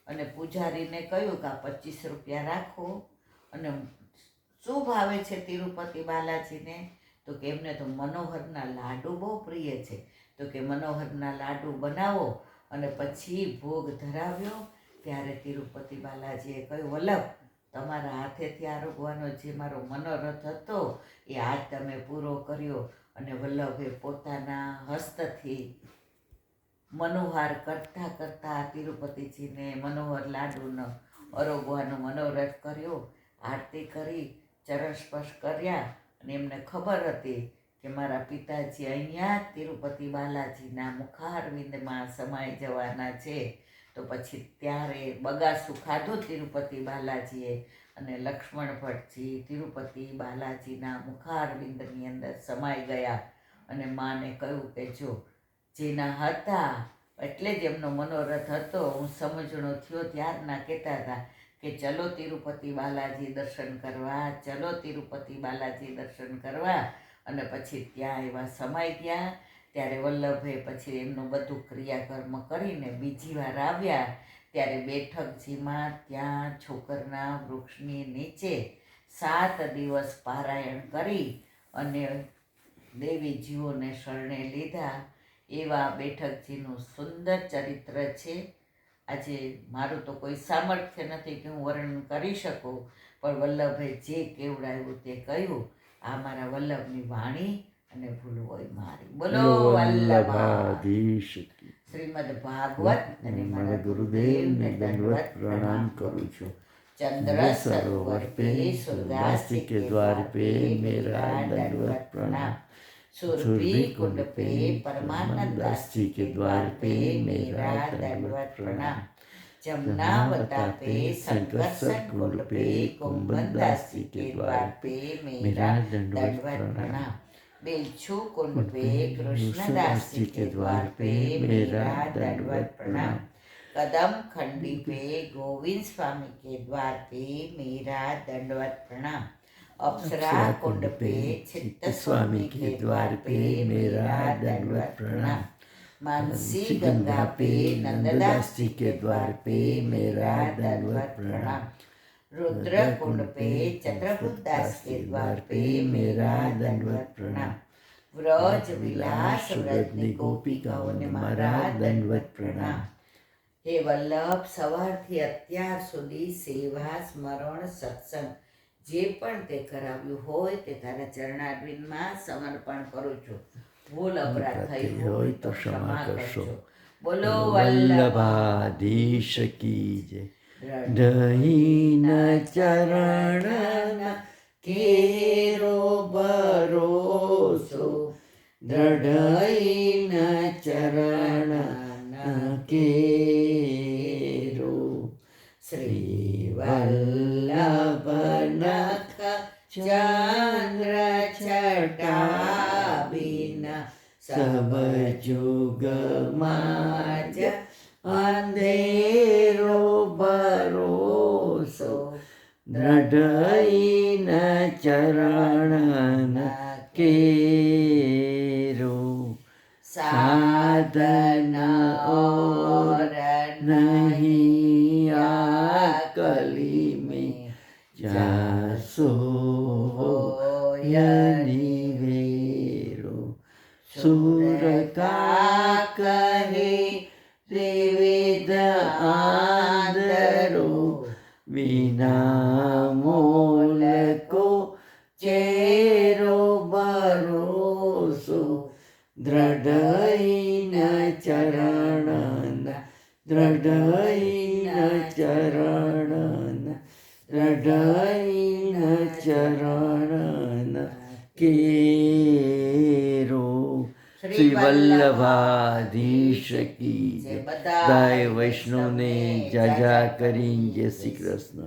અને પૂજારીને કહ્યું કે આ 25 રૂપિયા રાખો. અને શું ભાવે છે તિરુપતિ બાલાજીને? તો કે એમને તો મનોહરના લાડુ બહુ પ્રિય છે. તો કે મનોહરના લાડુ બનાવો. અને પછી ભોગ ધરાવ્યો. ત્યારે તિરુપતિ બાલાજીએ કહ્યું, વલ્લભ, તમારા હાથેથી આરોગવાનો જે મારો મનોરથ હતો એ આજ તમે પૂરો કર્યો. અને વલ્લભે પોતાના હસ્તથી મનોહાર કરતા કરતા તિરુપતિજીને મનોહર લાડુનો આરોગવાનો મનોરથ કર્યો. આરતી કરી, ચરણ સ્પર્શ કર્યા. અને એમને ખબર હતી કે મારા પિતાજી અહીંયા તિરુપતિ બાલાજીના મુખારવિંદમાં સમાઈ જવાના છે. તો પછી ત્યારે બગાસું ખાધું તિરુપતિ બાલાજીએ. અને લક્ષ્મણ ભટ્ટજી તિરુપતિ બાલાજીના મુખારવિંદની અંદર સમાઈ ગયા. અને માને કહ્યું કે જો જેના હતા એટલે જ એમનો મનોરથ હતો. હું સમજણો થયો ત્યારના કહેતા હતા કે ચલો તિરુપતિ બાલાજી દર્શન કરવા, ચલો તિરુપતિ બાલાજી દર્શન કરવા. અને પછી ત્યાં એવા સમાઈ ગયા. ત્યારે વલ્લભે પછી એમનું બધું ક્રિયાકર્મ કરીને બીજી વાર આવ્યા. ત્યારે બેઠકજીમાં ત્યાં છોકરના વૃક્ષની નીચે 7 દિવસ પારાયણ કરી અને દેવીજીઓને શરણે લીધા. એવા બેઠકજીનું સુંદર ચરિત્ર છે. આજે મારું તો કોઈ સામર્થ્ય નથી કે હું વર્ણન કરી શકું, પણ વલ્લભે જે કેવડાવ્યું તે કહ્યું. આ મારા વલ્લભની વાણી અને ભૂલ હોય મારી. બોલો વલ્લભાધીશ કી. શ્રીમદ ભાગવત. અને મારા ગુરુદેવને દંડવત પ્રણામ કરું છું. चंद्र सरोवर पे सूर्यास्त के द्वार पे मेरा दंडवत प्रणाम. सुरभि कुंड पे परमानंद दास जी के द्वार पे मेरा दंडवत प्रणाम. जमुनावता पे संकर्षण कुंड पे कुंभन दास जी के द्वार पे मेरा दंडवत प्रणाम. बेलछू कुंड पे कृष्णदास जी के द्वार पे मेरा दंडवत प्रणाम. कदम खंडी पे गोविंद स्वामी के द्वार पे मेरा दंडवत प्रणाम. अप्सरा कुंड पे चित्त स्वामी के द्वार पे मेरा दंडवत प्रणाम. मानसी गंगा पे नंददास जी के द्वार पे मेरा दंडवत प्रणाम. रुद्र कुंड पे चंद्रभुत दास के द्वार पे मेरा दंडवत प्रणाम. व्रज विलास व्रजनी गोपिकाओं ने मारा दंडवत प्रणाम. હે વલ્લભ, સવારથી અત્યાર સુધી સેવા, સ્મરણ, સત્સંગ જે પણ તે કરાવ્યું હોય તે તારા ચરણારવિંદમાં સમર્પણ કરું છું. ભૂલ અપરાધ થઈ હોય તો ક્ષમા કરશો. બોલો વલ્લભાધીશ કી જય. દહીન ચરણ કેરો ભરોસો, દૃઢઈન ચરણ કેરો. શ્રી વલ્લભનખ ચંદ્ર છટા બિન સબ જુગ માજ અંધેરો ભરોસો, દૃઢઈન ચરણ કેરો. साधन और नहीं आकली में जासो निवेरो. सुर का कहे त्रिविध आदरो, बिना मोल को चेरो भरोसो. दृढ़ईन चरणन, दृढ़ईन चरणन, दृढ़ईन चरणन केरो. श्री वल्लभाधीश की जय. बधाय वैष्णव ने जय जय करी. जय श्री कृष्ण.